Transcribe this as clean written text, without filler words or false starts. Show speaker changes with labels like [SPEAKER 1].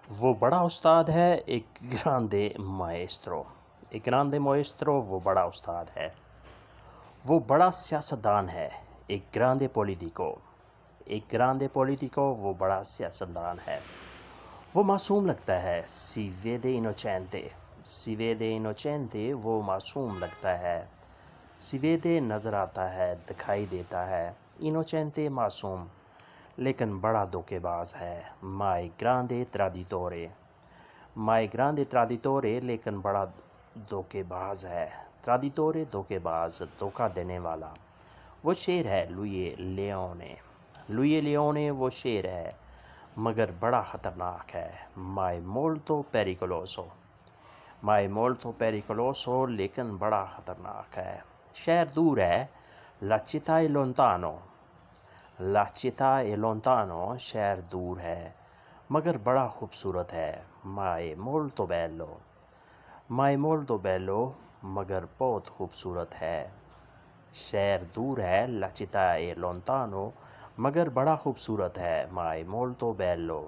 [SPEAKER 1] وہ بڑا استاد ہے ایک گراندے مائسٹرو، ایک گراندے مائسٹرو وہ بڑا استاد ہے۔ وہ بڑا سیاستدان ہے ایک گراندے پولیٹیکو، ایک گراندے پولیٹیکو وہ بڑا سیاستدان ہے۔ وہ معصوم لگتا ہے سی ویدے انوچینتے، سی ویدے انوچینتے وہ معصوم لگتا ہے۔ سی ویدے نظر آتا ہے، دکھائی دیتا ہے، انوچینتے معصوم لیکن بڑا دھوکے باز ہے۔ مائے گراندے ترادیتورے، مائے گراندے ترادیتورے لیکن بڑا دھوکے باز ہے۔ ترادیتورے دھوکے باز، دھوکا دینے والا۔ وہ شیر ہے لوئے لیونے، لوئے لیونے وہ شیر ہے مگر بڑا خطرناک ہے۔ مائے مولتو پیریکولوسو، مائے مولتو پیریکولوسو لیکن بڑا خطرناک ہے۔ شہر دور ہے لا città è lontano، لا città è lontano شہر دور ہے مگر بڑا خوبصورت ہے۔ مائے مولتو بیلو، مائے مولتو بیلو مگر بہت خوبصورت ہے۔ شہر دور ہے لا città è lontano مگر بڑا خوبصورت ہے۔ مائے مولتو بیلو۔